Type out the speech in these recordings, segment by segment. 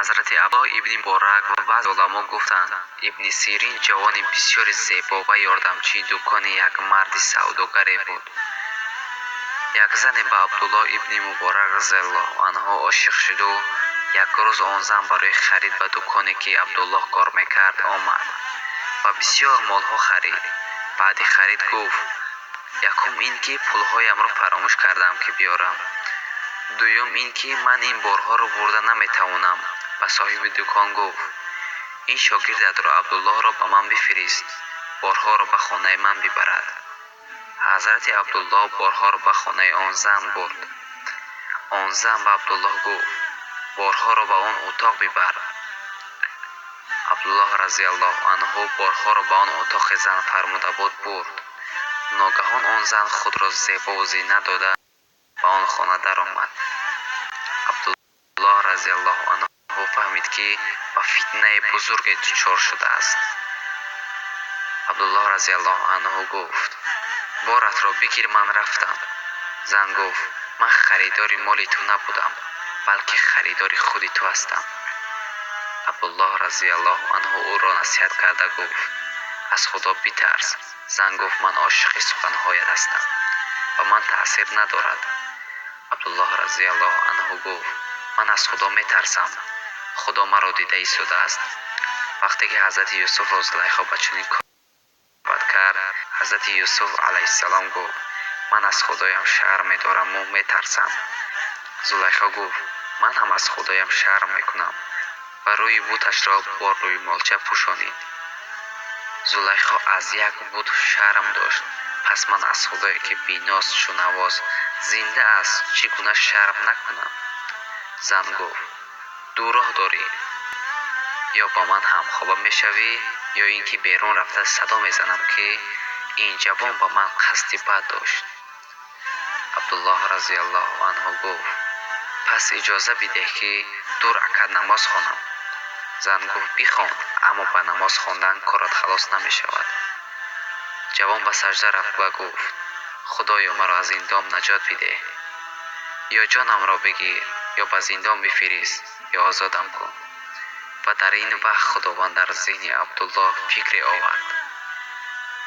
ҳазрати абдуллоҳ ибни муборак ва баъзе уламо гуфтанд ибни сирин ҷавони бисёри зебо ва ёрдамчии дукони як марди савдогаре буд. як зане ба абдуллоҳ ибни муборак разияллоҳу анҳу ошиқ шуду як рӯз он зан барои харид ба дуконе ки абдуллоҳ кор мекард омад ва бисёр молҳо харид. баъди харид гуфт: якум ин ки пулҳоямро фаромӯш кардам ки биёрам. дуюм ин ки ман ин борҳоро бурда наметавонам. ба соҳиби дукон гуфт: ин шогирдатро абдуллоҳро ба ман бифирист, борҳоро ба хонаи ман бибарад. ҳазрати абдуллоҳ борҳоро ба хонаи он зан бурд. он зан ба абдуллоҳ гуфт: борҳоро ба он утоқ бибар. абдуллоҳ разияллоҳу анҳу борҳоро ба он утоқи зан фармуда буд бурд. ногаҳон он зан худро зебову зина дода ба он хона даромад. абдуллоҳ разияллоҳу анҳу фаҳмид ки ба фитнаи бузурге дучор шудааст. абдуллоҳ разияллоҳу анҳу гуфт: боратро бигир, ман рафтам. зан гуфт: ман харидори моли ту набудам, балки харидори худи ту ҳастам. абдуллоҳ разияллоҳу анҳу ӯро насиҳат карда гуфт: аз худо битарс. зан гуфт: ман ошиқи суханҳоят ҳастам, ба ман таъсир надорад. абдуллоҳ разияллоҳу анҳу гуфт: ман аз худо метарсам, худо маро дида истодааст. вақте ки ҳазрати юсуфро зулайхо ба чунин кор кард, ҳазрати юсуф алайҳиссалом гуфт: ман аз худоям шарм медораму метарсам. зулайхо гуфт: ман ҳам аз худоям шарм мекунам ва рӯи буташро бо рӯймолча пӯшонид. зулайхо аз як бут шарм дошт. пас ман аз худое ки бинос шунавос зинда аст чӣ гуна шарм накунам? зан гуфт: ду роҳ дорӣ, ё ба ман ҳамхоба мешавӣ, ё ин ки берун рафта садо мезанам ки ин ҷавон ба ман қасди бад дошт. абдуллоҳ разияллоҳу анҳу гуфт: пас иҷоза бидеҳ ки ду ракат намоз хонам. зан гуфт: бихон, аммо ба намоз хондан корат халос намешавад. ҷавон ба саҷда рафт ва гуфт: худоё маро аз ин дом наҷот бидеҳ. ё ҷонамро бигир, ё ба зиндон бифирист, ё озодам кун. ва дар ин вақт худованд дар зеҳни абдуллоҳ фикре овард.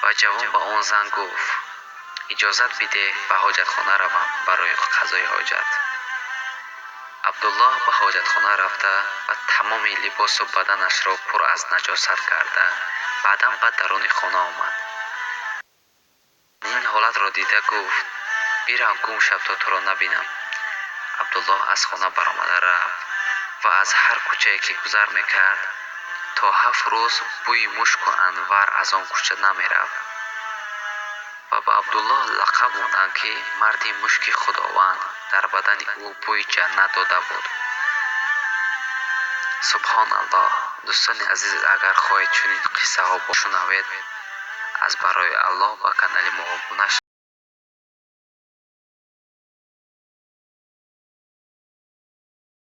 ва ҷавон ба он зан гуфт: иҷозат бидеҳ ба ҳоҷатхона равам барои қазои ҳоҷат. абдуллоҳ ба ҳоҷатхона рафта ва тамоми либосу баданашро пур аз наҷосат карда баъдан ба даруни хона омад. ин ҳолатро дида гуфт: бирав гум шав то туро набинам. абдуллоҳ аз хона баромада рафт ва аз ҳар кӯчае ки гузар мекард то 7 рӯз бӯи мушку анвар аз он кӯча намерафт. ва ба абдуллоҳ лақаб монанд ки марди мушки худованд дар бадани ӯ бӯи ҷаннат дода буд. субҳоналлоҳ. дӯстони азиз, агар хоҳед чунин қиссаҳо бошунавед, аз барои аллоҳ ба канали мо обуна